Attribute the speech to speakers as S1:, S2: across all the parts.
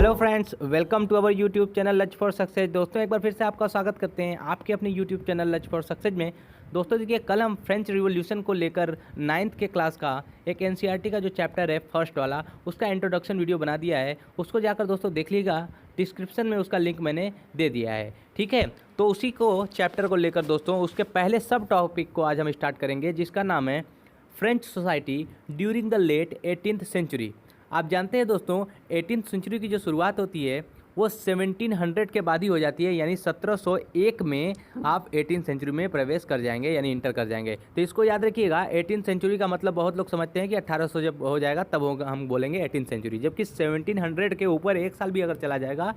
S1: Hello friends, welcome to our YouTube channel लच for success. दोस्तों, एक बार फिर से आपका स्वागत करते हैं आपके अपने यूट्यूब चैनल लच फॉर सक्सेस में। दोस्तों देखिए, कल हम फ्रेंच रिवॉल्यूशन को लेकर 9th के क्लास का एक एनसीईआरटी का जो चैप्टर है फर्स्ट वाला, उसका इंट्रोडक्शन वीडियो बना दिया है। उसको जाकर दोस्तों देख लीजिएगा, डिस्क्रिप्शन में उसका लिंक मैंने दे दिया है। ठीक है, तो उसी को चैप्टर को लेकर दोस्तों उसके पहले सब टॉपिक को आज हम स्टार्ट करेंगे, जिसका नाम है French society during the late 18th century. आप जानते हैं दोस्तों, 18th सेंचुरी की जो शुरुआत होती है वो 1700 के बाद ही हो जाती है, यानी 1701 में आप 18th सेंचुरी में प्रवेश कर जाएंगे, यानी इंटर कर जाएंगे। तो इसको याद रखिएगा, 18th सेंचुरी का मतलब बहुत लोग समझते हैं कि 1800 जब हो जाएगा तब हम बोलेंगे 18th सेंचुरी, जबकि 1700 के ऊपर एक साल भी अगर चला जाएगा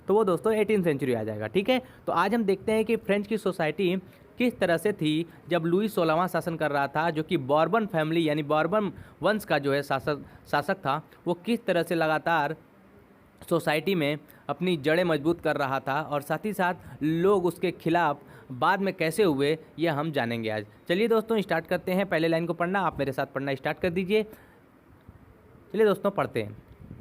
S1: तो वो दोस्तों 18th सेंचुरी आ जाएगा। ठीक है, तो आज हम देखते हैं कि फ्रेंच की सोसाइटी किस तरह से थी जब लुई 16वां शासन कर रहा था, जो कि बॉर्बन फैमिली यानी बॉर्बन वंश का जो है शासक था। वो किस तरह से लगातार सोसाइटी में अपनी जड़ें मजबूत कर रहा था और साथ ही साथ लोग उसके खिलाफ बाद में कैसे हुए, यह हम जानेंगे आज। चलिए दोस्तों स्टार्ट करते हैं। पहले लाइन को पढ़ना, आप मेरे साथ पढ़ना स्टार्ट कर दीजिए। चलिए दोस्तों पढ़ते हैं।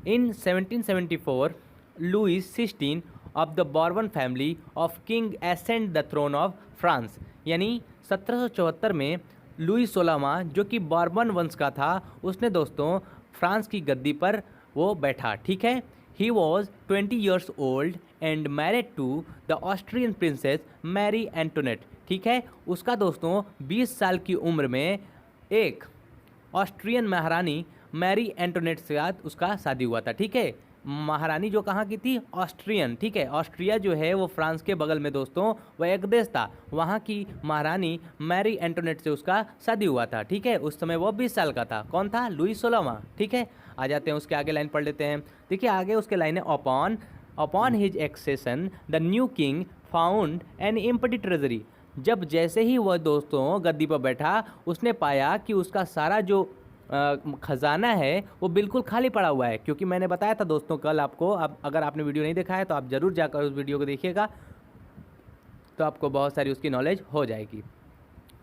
S1: In 1774 Louis 16 of the Bourbon family of king ascend the throne of France, यानी 1774 में लुई 16वां जो कि बॉर्बन वंश का था, उसने दोस्तों फ्रांस की गद्दी पर वो बैठा। ठीक है, he was 20 years old and married to the Austrian princess Marie Antoinette. ठीक है, उसका दोस्तों 20 साल की उम्र में एक ऑस्ट्रियन महारानी मैरी एंटोनेट से साथ उसका शादी हुआ था। ठीक है, महारानी जो कहाँ की थी? ऑस्ट्रियन। ठीक है, ऑस्ट्रिया जो है वो फ्रांस के बगल में दोस्तों वह एक देश था, वहाँ की महारानी मैरी एंटोनेट से उसका शादी हुआ था। ठीक है, उस समय वो 20 साल का था। कौन था? लुई 16वां। ठीक है, आ जाते हैं उसके आगे लाइन पढ़ लेते हैं। देखिए आगे उसके लाइन है, upon his accession the new king found an empty treasury. जब जैसे ही वह दोस्तों गद्दी पर बैठा, उसने पाया कि उसका सारा जो खजाना है वो बिल्कुल खाली पड़ा हुआ है। क्योंकि मैंने बताया था दोस्तों कल आपको, अब अगर आपने वीडियो नहीं देखा है तो आप ज़रूर जाकर उस वीडियो को देखिएगा, तो आपको बहुत सारी उसकी नॉलेज हो जाएगी।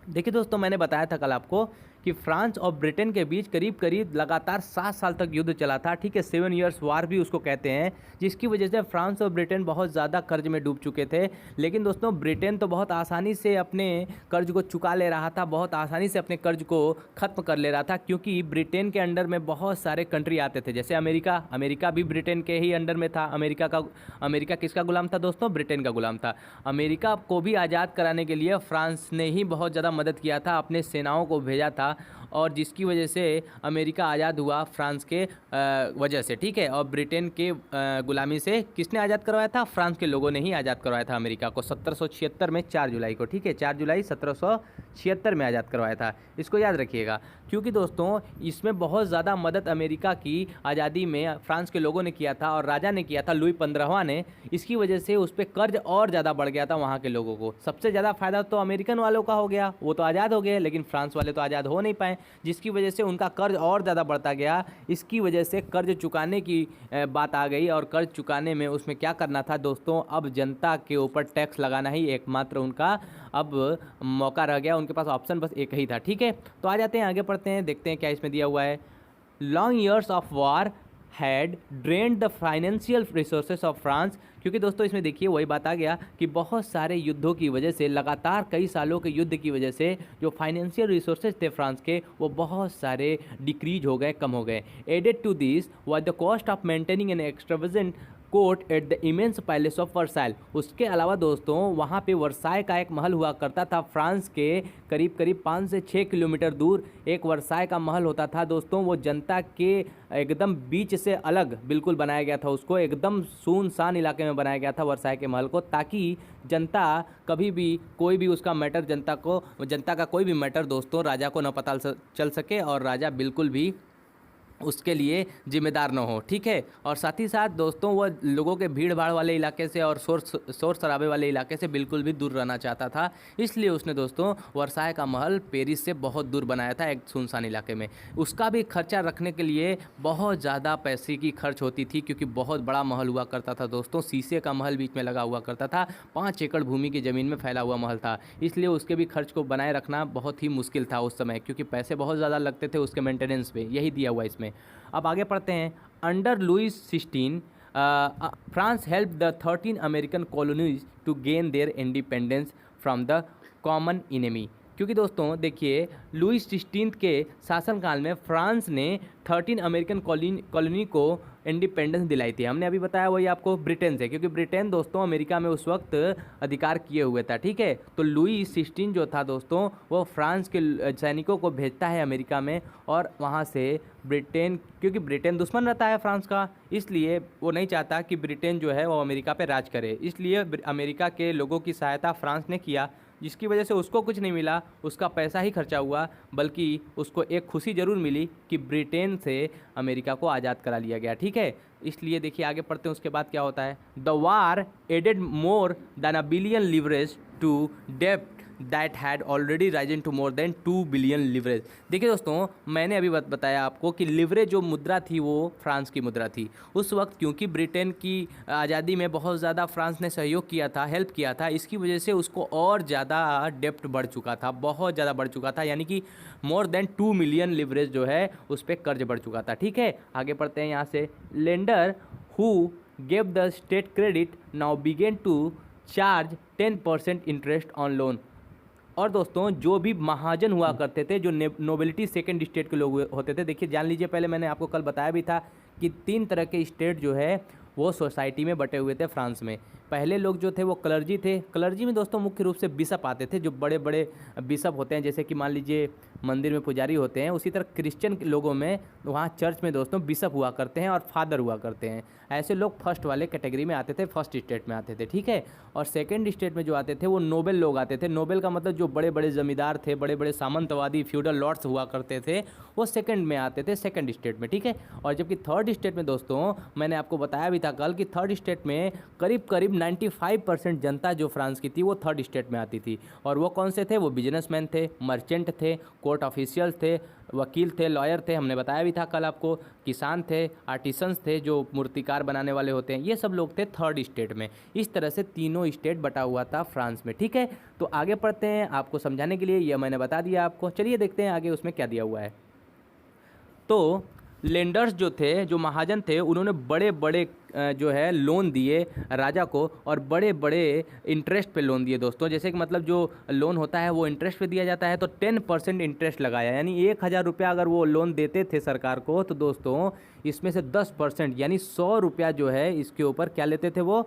S1: देखिए दोस्तों, मैंने बताया था कल आपको कि फ्रांस और ब्रिटेन के बीच करीब करीब लगातार 7 साल तक युद्ध चला था। ठीक है, 7 years वार भी उसको कहते हैं, जिसकी वजह से फ्रांस और ब्रिटेन बहुत ज़्यादा कर्ज में डूब चुके थे। लेकिन दोस्तों ब्रिटेन तो बहुत आसानी से अपने कर्ज को चुका ले रहा था, बहुत आसानी से अपने कर्ज को ख़त्म कर ले रहा था, क्योंकि ब्रिटेन के अंडर में बहुत सारे कंट्री आते थे। जैसे अमेरिका भी ब्रिटेन के ही अंडर में था। अमेरिका किसका गुलाम था दोस्तों? ब्रिटेन का गुलाम था। अमेरिका को भी आज़ाद कराने के लिए फ्रांस ने ही बहुत ज़्यादा मदद किया था, अपने सेनाओं को भेजा था, और जिसकी वजह से अमेरिका आज़ाद हुआ फ्रांस के वजह से। ठीक है, और ब्रिटेन के गुलामी से किसने आज़ाद करवाया था? फ्रांस के लोगों ने ही आज़ाद करवाया था अमेरिका को 1776 में 4 जुलाई को। ठीक है, 4 जुलाई 1776 में आज़ाद करवाया था। इसको याद रखिएगा, क्योंकि दोस्तों इसमें बहुत ज़्यादा मदद अमेरिका की आज़ादी में फ्रांस के लोगों ने किया था और राजा ने किया था, लुई 15वां ने। इसकी वजह से उस पर कर्ज और ज़्यादा बढ़ गया था वहाँ के लोगों को। सबसे ज़्यादा फ़ायदा तो अमेरिकन वालों का हो गया, वो तो आज़ाद हो गए, लेकिन फ्रांस वाले तो आज़ाद हो नहीं पाए, जिसकी वजह से उनका कर्ज और ज़्यादा बढ़ता गया। इसकी वजह से कर्ज चुकाने की बात आ गई, और कर्ज चुकाने में उसमें क्या करना था दोस्तों? अब जनता के ऊपर टैक्स लगाना ही एकमात्र उनका अब मौका रह गया। उनके पास ऑप्शन बस एक ही था। ठीक है, तो आ जाते हैं आगे पढ़ते हैं, देखते हैं क्या इसमें दिया हुआ है। Long years of war had drained the financial resources of France. क्योंकि दोस्तों इसमें देखिए वही बात आ गया कि बहुत सारे युद्धों की वजह से, लगातार कई सालों के युद्ध की वजह से जो फाइनेंशियल रिसोर्सेज थे फ्रांस के, वो बहुत सारे डिक्रीज हो गए, कम हो गए। Added to this was the cost of maintaining an extravagant court at the immense palace of Versailles. उसके अलावा दोस्तों वहाँ पे वर्साई का एक महल हुआ करता था, फ्रांस के करीब करीब 5 से 6 किलोमीटर दूर एक वर्साई का महल होता था दोस्तों। वो जनता के एकदम बीच से अलग बिल्कुल बनाया गया था, उसको एकदम सुनसान इलाके में बनाया गया था वर्साई के महल को, ताकि जनता कभी भी कोई भी उसका मैटर जनता का कोई भी मैटर दोस्तों राजा को न पता चल सके, और राजा बिल्कुल भी उसके लिए जिम्मेदार न हो। ठीक है, और साथ ही साथ दोस्तों वह लोगों के भीड़ भाड़ वाले इलाके से और शोर शराबे वाले इलाके से बिल्कुल भी दूर रहना चाहता था, इसलिए उसने दोस्तों वर्साई का महल पेरिस से बहुत दूर बनाया था, एक सुनसान इलाके में। उसका भी खर्चा रखने के लिए बहुत ज़्यादा पैसे की खर्च होती थी, क्योंकि बहुत बड़ा महल हुआ करता था दोस्तों, शीशे का महल बीच में लगा हुआ करता था, 5 एकड़ भूमि की ज़मीन में फैला हुआ महल था, इसलिए उसके भी खर्च को बनाए रखना बहुत ही मुश्किल था उस समय, क्योंकि पैसे बहुत ज़्यादा लगते थे उसके मेंटेनेंस पे। यही दिया हुआ इसमें। अब आगे पढ़ते हैं। Under Louis 16 France help the 13 American colonies to gain their independence from the common enemy. क्योंकि दोस्तों देखिए, लुईस 16 के शासनकाल में फ्रांस ने 13 अमेरिकन कॉलोनी को इंडिपेंडेंस दिलाई थी। हमने अभी बताया वही आपको ब्रिटेन से, क्योंकि ब्रिटेन दोस्तों अमेरिका में उस वक्त अधिकार किए हुए था। ठीक है, तो लुईस 16 जो था दोस्तों, वो फ्रांस के सैनिकों को भेजता है अमेरिका में, और वहाँ से ब्रिटेन, क्योंकि ब्रिटेन दुश्मन रहता है फ्रांस का, इसलिए वो नहीं चाहता कि ब्रिटेन जो है वो अमेरिका पे राज करे, इसलिए अमेरिका के लोगों की सहायता फ्रांस ने किया, जिसकी वजह से उसको कुछ नहीं मिला, उसका पैसा ही खर्चा हुआ, बल्कि उसको एक खुशी ज़रूर मिली कि ब्रिटेन से अमेरिका को आज़ाद करा लिया गया। ठीक है, इसलिए देखिए आगे पढ़ते हैं, उसके बाद क्या होता है। The war added more than $1 billion livres to डेप्ट that had already risen to more than $2 billion livres. देखिए दोस्तों, मैंने अभी बताया आपको कि लिवरेज जो मुद्रा थी वो फ्रांस की मुद्रा थी उस वक्त, क्योंकि ब्रिटेन की आज़ादी में बहुत ज़्यादा फ्रांस ने सहयोग किया था, हेल्प किया था, इसकी वजह से उसको और ज़्यादा डेप्ट बढ़ चुका था, बहुत ज़्यादा बढ़ चुका था, यानी कि मोर देन 2 मिलियन लिवरेज जो है उस पर कर्ज बढ़ चुका था। ठीक है, आगे पढ़ते हैं यहाँ से। Lender who gave the state credit now began to charge 10% interest on loan. और दोस्तों, जो भी महाजन हुआ करते थे, जो नोबिलिटी सेकंड स्टेट के लोग होते थे, देखिए जान लीजिए, पहले मैंने आपको कल बताया भी था कि 3 तरह के स्टेट जो है वो सोसाइटी में बटे हुए थे फ्रांस में। पहले लोग जो थे वो क्लर्जी थे। क्लर्जी में दोस्तों मुख्य रूप से बिशप आते थे, जो बड़े बड़े बिशप होते हैं, जैसे कि मान लीजिए मंदिर में पुजारी होते हैं, उसी तरह क्रिश्चियन लोगों में वहाँ चर्च में दोस्तों बिशप हुआ करते हैं और फादर हुआ करते हैं। ऐसे लोग फर्स्ट वाले कैटेगरी में आते थे, फर्स्ट स्टेट में आते थे। ठीक है, और सेकेंड स्टेट में जो आते थे वो नोबेल लोग आते थे। नोबेल का मतलब जो बड़े बड़े जमींदार थे, बड़े बड़े सामंतवादी फ्यूडल लॉर्ड्स हुआ करते थे, वो सेकंड में आते थे, सेकंड स्टेट में। ठीक है, और जबकि थर्ड स्टेट में दोस्तों, मैंने आपको बताया भी था कल कि थर्ड स्टेट में करीब करीब 95% जनता जो फ्रांस की थी वो थर्ड स्टेट में आती थी। और वो कौन से थे? वो बिजनेसमैन थे, मर्चेंट थे, कोर्ट ऑफिशियल्स थे, वकील थे, लॉयर थे, हमने बताया भी था कल आपको, किसान थे, आर्टिसंस थे जो मूर्तिकार बनाने वाले होते हैं, ये सब लोग थे थर्ड स्टेट में। इस तरह से तीनों स्टेट बटा हुआ था फ्रांस में। ठीक है, तो आगे पढ़ते हैं, आपको समझाने के लिए यह मैंने बता दिया आपको। चलिए देखते हैं आगे उसमें क्या दिया हुआ है। तो लेंडर्स जो थे, जो महाजन थे, उन्होंने बड़े बड़े जो है लोन दिए राजा को, और बड़े बड़े इंटरेस्ट पे लोन दिए दोस्तों। जैसे कि मतलब जो लोन होता है वो इंटरेस्ट पे दिया जाता है, तो 10% इंटरेस्ट लगाया, यानी 1000 रुपया अगर वो लोन देते थे सरकार को, तो दोस्तों इसमें से 10% यानी 100 रुपया जो है इसके ऊपर क्या लेते थे वो,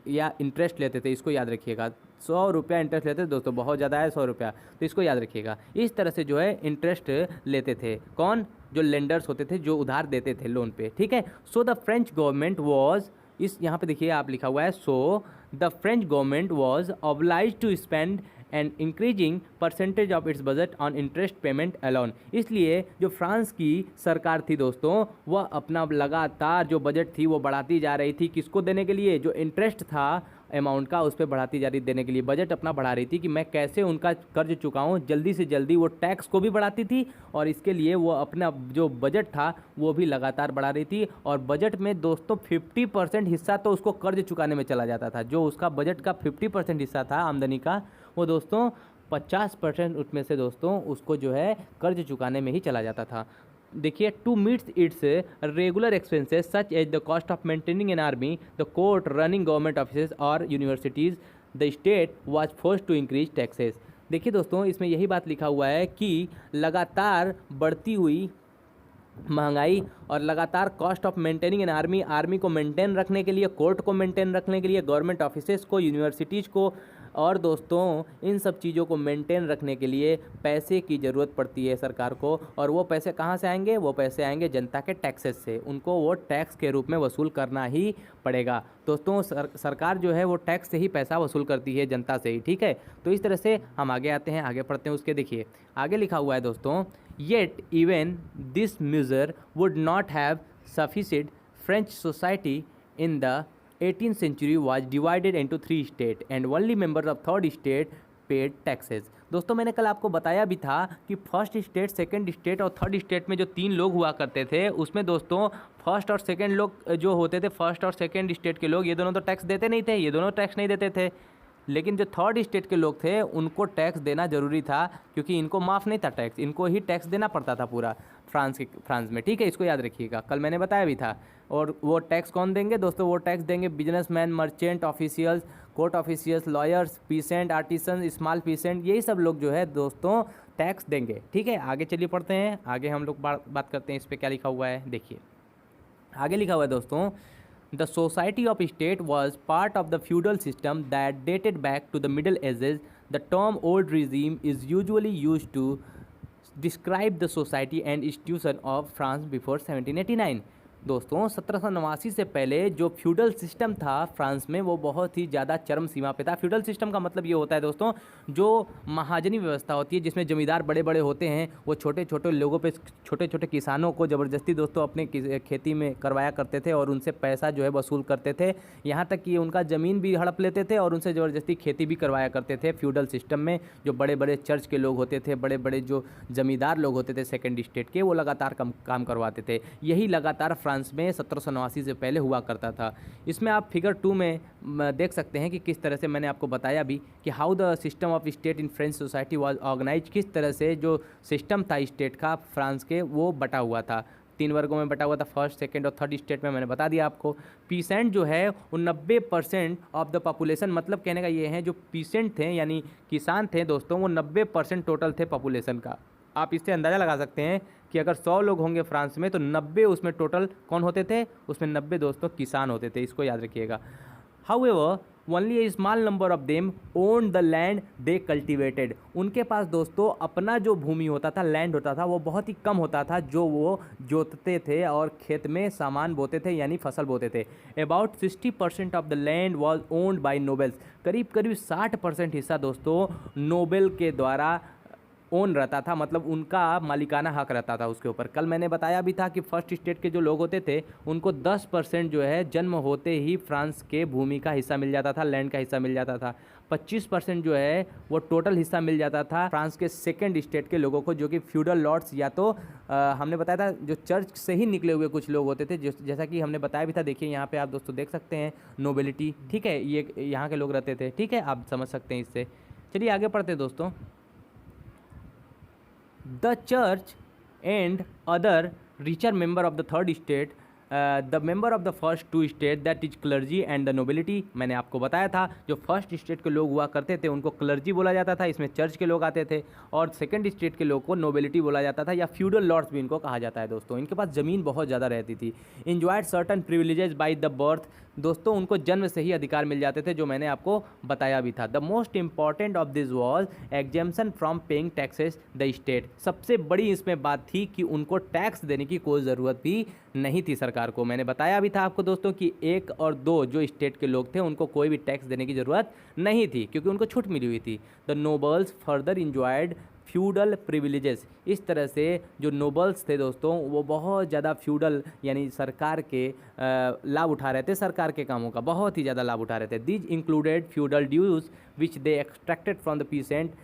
S1: या इंटरेस्ट लेते थे। इसको याद रखिएगा, 100 रुपया इंटरेस्ट लेते थे दोस्तों, बहुत ज़्यादा है 100 रुपया, तो इसको याद रखिएगा। इस तरह से जो है इंटरेस्ट लेते थे कौन? जो लेंडर्स होते थे, जो उधार देते थे लोन पे। ठीक है, so the French government was, इस यहाँ पे देखिए आप लिखा हुआ है, so the French government was obliged to spend and increasing percentage of its budget on interest payment alone. इसलिए जो फ्रांस की सरकार थी दोस्तों, वह अपना लगातार जो बजट थी वो बढ़ाती जा रही थी। किसको देने के लिए? जो इंटरेस्ट था अमाउंट का, उस पर बढ़ाती जा रही देने के लिए बजट अपना बढ़ा रही थी कि मैं कैसे उनका कर्ज चुकाऊं जल्दी से जल्दी। वो टैक्स को भी बढ़ाती थी और इसके लिए वो अपना जो बजट था वो भी लगातार बढ़ा रही थी। और बजट में दोस्तों 50% हिस्सा तो उसको कर्ज चुकाने में चला जाता था। जो उसका बजट का 50% हिस्सा था आमदनी का, वो दोस्तों 50% उसमें से दोस्तों उसको जो है कर्ज चुकाने में ही चला जाता था। देखिए, to meets its regular expenses such as the cost of maintaining an army, the court, running government offices और universities, the state was forced to increase taxes. देखिए दोस्तों, इसमें यही बात लिखा हुआ है कि लगातार बढ़ती हुई महंगाई और लगातार cost of maintaining an army, army को मेंटेन रखने के लिए, कोर्ट को मेंटेन रखने के लिए, गवर्नमेंट ऑफिसेस को, यूनिवर्सिटीज़ को, और दोस्तों इन सब चीज़ों को मेंटेन रखने के लिए पैसे की ज़रूरत पड़ती है सरकार को। और वो पैसे कहाँ से आएंगे? वो पैसे आएंगे जनता के टैक्सेस से। उनको वो टैक्स के रूप में वसूल करना ही पड़ेगा दोस्तों। सरकार जो है वो टैक्स से ही पैसा वसूल करती है, जनता से ही। ठीक है, तो इस तरह से हम आगे आते हैं, आगे पढ़ते हैं। उसके देखिए आगे लिखा हुआ है दोस्तों, yet even this measure would not have sufficient French society in the 18th century was divided into 3 states and only members of third state paid taxes। दोस्तों मैंने कल आपको बताया भी था कि फर्स्ट स्टेट, सेकंड स्टेट और थर्ड स्टेट में जो 3 लोग हुआ करते थे, उसमें दोस्तों फर्स्ट और सेकंड लोग जो होते थे, फर्स्ट और सेकंड स्टेट के लोग, ये दोनों तो टैक्स देते नहीं थे, ये दोनों टैक्स नहीं देते थे। लेकिन जो थर्ड स्टेट के लोग थे उनको टैक्स देना ज़रूरी था, क्योंकि इनको माफ़ नहीं था टैक्स, इनको ही टैक्स देना पड़ता था पूरा। फ्रांस में, ठीक है, इसको याद रखिएगा, कल मैंने बताया भी था। और वो टैक्स कौन देंगे दोस्तों? वो टैक्स देंगे businessman, merchant, officials, court officials, lawyers, pheasant, artisan, small pheasant, यही सब लोग जो है दोस्तों टैक्स देंगे, ठीक है। आगे चलिए पढ़ते हैं, आगे हम लोग बात करते हैं इस पर क्या लिखा हुआ है। देखिए आगे लिखा हुआ है दोस्तों, the society of state was part of the feudal system that dated back to the middle ages. The term old regime is usually use to describe the society and institution of France before 1789। दोस्तों 1789 से पहले जो feudal system था France में वो बहुत ही ज़्यादा चरम सीमा पे था। फ्यूडल सिस्टम का मतलब ये होता है दोस्तों, जो महाजनी व्यवस्था होती है जिसमें जमींदार बड़े बड़े होते हैं, वो छोटे छोटे लोगों पे, छोटे छोटे किसानों को ज़बरदस्ती दोस्तों अपने खेती में करवाया करते थे और उनसे पैसा जो है वसूल करते थे, यहाँ तक कि उनका ज़मीन भी हड़प लेते थे और उनसे ज़बरदस्ती खेती भी करवाया करते थे। फ्यूडल सिस्टम में जो बड़े बड़े चर्च के लोग होते थे, बड़े बड़े जो जमींदार लोग होते थे सेकेंड स्टेट के, वो लगातार काम करवाते थे। यही लगातार फ्रांस में 1789 से पहले हुआ करता था। इसमें आप फिगर 2 में देख सकते हैं कि किस तरह से मैंने आपको बताया भी कि how the system of state in French society was organise, किस तरह से जो सिस्टम था स्टेट का फ्रांस के वो बटा हुआ था, 3 वर्गों में बटा हुआ था, फर्स्ट, सेकंड और थर्ड स्टेट में। मैंने बता दिया आपको। पीसेंट जो है वो 90% ऑफ द पॉपुलेशन, मतलब कहने का ये है जो पीसेंट थे यानी किसान थे दोस्तों, वो 90% टोटल थे पॉपुलेशन का। आप इससे अंदाज़ा लगा सकते हैं कि अगर 100 लोग होंगे फ्रांस में तो 90 उसमें टोटल कौन होते थे? उसमें 90 दोस्तों किसान होते थे, इसको याद रखिएगा। However only A small number of them own the land they cultivated. उनके पास दोस्तों अपना जो भूमि होता था, लैंड होता था, वो बहुत ही कम होता था जो वो जोतते थे और खेत में सामान बोते थे यानी फसल बोते थे। About 60% of the land was owned by nobles. करीब करीब 60% हिस्सा दोस्तों नोबेल के द्वारा ओन रहता था, मतलब उनका मालिकाना हक रहता था उसके ऊपर। कल मैंने बताया भी था कि फर्स्ट स्टेट के जो लोग होते थे उनको 10% जो है जन्म होते ही फ्रांस के भूमि का हिस्सा मिल जाता था, लैंड का हिस्सा मिल जाता था। 25% जो है वो टोटल हिस्सा मिल जाता था फ्रांस के सेकेंड स्टेट के लोगों को, जो कि फ्यूडल लॉर्ड्स या तो हमने बताया था जो चर्च से ही निकले हुए कुछ लोग होते थे, जैसा कि हमने बताया भी था। देखिए यहाँ पे आप दोस्तों देख सकते हैं नोबिलिटी, ठीक है, ये यहाँ के लोग रहते थे, ठीक है, आप समझ सकते हैं इससे। चलिए आगे पढ़ते हैं दोस्तों। The church and other richer member of the third state, the member of the first two state that is clergy and the nobility। मैंने आपको बताया था जो फर्स्ट स्टेट के लोग हुआ करते थे उनको क्लर्जी बोला जाता था, इसमें चर्च के लोग आते थे, और सेकंड स्टेट के लोग को नोबिलिटी बोला जाता था या फ्यूडल लॉर्ड्स भी इनको कहा जाता है दोस्तों। इनके पास ज़मीन बहुत ज़्यादा रहती थी। Enjoyed certain privileges by the birth, दोस्तों उनको जन्म से ही अधिकार मिल जाते थे, जो मैंने आपको बताया भी था। The most important of this was exemption from paying taxes the state. सबसे बड़ी इसमें बात थी कि उनको टैक्स देने की कोई ज़रूरत भी नहीं थी सरकार को। मैंने बताया भी था आपको दोस्तों कि 1 और 2 जो स्टेट के लोग थे उनको कोई भी टैक्स देने की ज़रूरत नहीं थी क्योंकि उनको छूट मिली हुई थी। The nobles further enjoyed feudal privileges. इस तरह से जो नोबल्स थे दोस्तों वो बहुत ज़्यादा फ्यूडल यानी सरकार के लाभ उठा रहे थे, सरकार के कामों का बहुत ही ज़्यादा लाभ उठा रहे थे। These included feudal dues which they extracted from the peasant.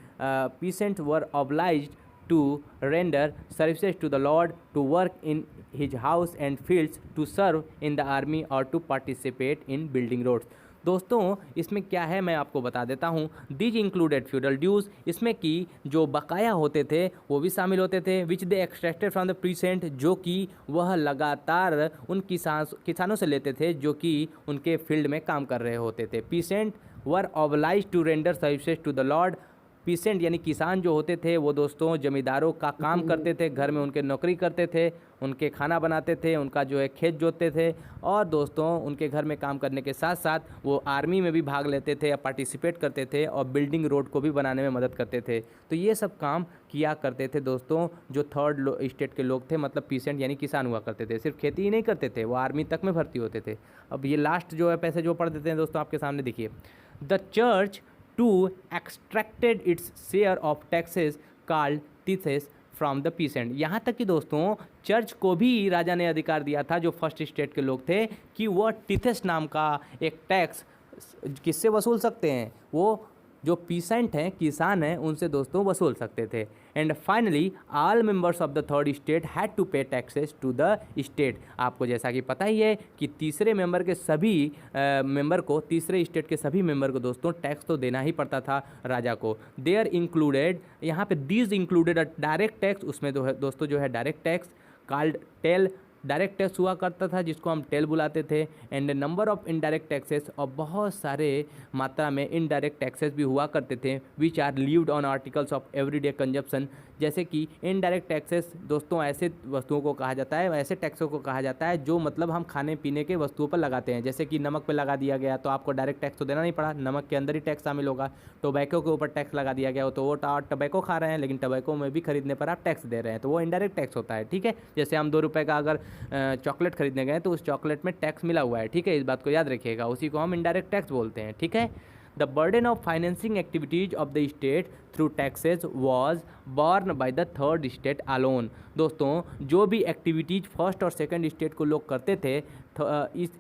S1: Peasant were obliged to render services to the Lord, to work in his house and fields, to serve in the army or to participate in building roads। दोस्तों इसमें क्या है मैं आपको बता देता हूँ। These included feudal dues, इसमें कि जो बकाया होते थे वो भी शामिल होते थे। विच they extracted from the pheasant, जो कि वह लगातार उन किसानों से लेते थे जो कि उनके फील्ड में काम कर रहे होते थे। Peasant were obliged to render services to the lord. पीसेंट यानी किसान जो होते थे वो दोस्तों जमींदारों का काम करते थे, घर में उनके नौकरी करते थे, उनके खाना बनाते थे, उनका जो है खेत जोतते थे, और दोस्तों उनके घर में काम करने के साथ साथ वो आर्मी में भी भाग लेते थे या पार्टिसिपेट करते थे और बिल्डिंग रोड को भी बनाने में मदद करते थे। तो ये सब काम किया करते थे दोस्तों जो थर्ड स्टेट के लोग थे, मतलब पीसेंट यानी किसान हुआ करते थे। सिर्फ खेती ही नहीं करते थे, वो आर्मी तक में भर्ती होते थे। अब ये लास्ट जो है पैसे जो पढ़ देते हैं दोस्तों आपके सामने देखिए। The church to extracted its share of taxes called tithes from the peasant। यहाँ तक कि दोस्तों चर्च को भी राजा ने अधिकार दिया था जो फर्स्ट स्टेट के लोग थे कि वह टिथेस नाम का एक टैक्स किससे वसूल सकते हैं, वो जो पीसेंट हैं, किसान हैं, उनसे दोस्तों वसूल सकते थे। And finally all members of the third state had to pay taxes to the state. आपको जैसा कि पता ही है कि तीसरे मेंबर के सभी मेंबर को, तीसरे स्टेट के सभी मेंबर को दोस्तों टैक्स तो देना ही पड़ता था राजा को। देयर इंक्लूडेड, यहाँ पे these included a direct tax, उसमें दोस्तों जो है direct tax called taille, direct tax हुआ करता था जिसको हम टेल बुलाते थे। And number of indirect taxes, और बहुत सारे मात्रा में इनडायरेक्ट टैक्सेस भी हुआ करते थे which are levied on articles of everyday consumption. जैसे कि इनडायरेक्ट टैक्सेस दोस्तों ऐसे वस्तुओं को कहा जाता है, ऐसे टैक्सों को कहा जाता है जो मतलब हम खाने पीने के वस्तुओं पर लगाते हैं। जैसे कि नमक पर लगा दिया गया तो आपको डायरेक्ट टैक्स तो देना नहीं पड़ा, नमक के अंदर ही टैक्स शामिल होगा। टोबैको के ऊपर टैक्स लगा दिया गया हो तो वो टोबैको खा रहे हैं, लेकिन टोबैको में भी खरीदने पर आप टैक्स दे रहे हैं, तो वो इनडायरेक्ट टैक्स होता है। ठीक है, जैसे हम 2 रुपये का अगर चॉकलेट खरीदने गए तो उस चॉकलेट में टैक्स मिला हुआ है। ठीक है, इस बात को याद रखिएगा, उसी को हम इनडायरेक्ट टैक्स बोलते हैं। ठीक है, the burden of financing activities of the state through taxes was born by the third state alone. दोस्तों जो भी एक्टिविटीज फर्स्ट और सेकंड स्टेट को लोग करते थे,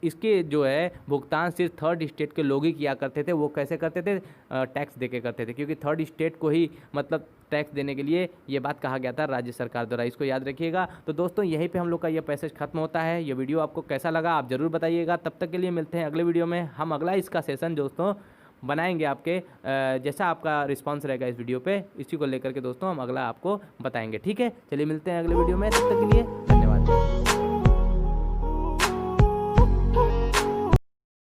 S1: इसके जो है भुगतान सिर्फ थर्ड स्टेट के लोग ही किया करते थे। वो कैसे करते थे? टैक्स दे के करते थे, क्योंकि थर्ड स्टेट को ही मतलब टैक्स देने के लिए ये बात कहा गया था राज्य सरकार द्वारा। इसको याद रखिएगा। तो दोस्तों यहीं पे हम लोग का ये पैसेज खत्म होता है। ये वीडियो आपको कैसा लगा आप ज़रूर बताइएगा। तब तक के लिए मिलते हैं अगले वीडियो में। हम अगला इसका सेशन दोस्तों बनाएंगे आपके, जैसा आपका रिस्पांस रहेगा इस वीडियो पे, इसी को लेकर के दोस्तों हम अगला आपको बताएंगे। ठीक है, चलिए मिलते हैं अगले वीडियो में, तब तक के लिए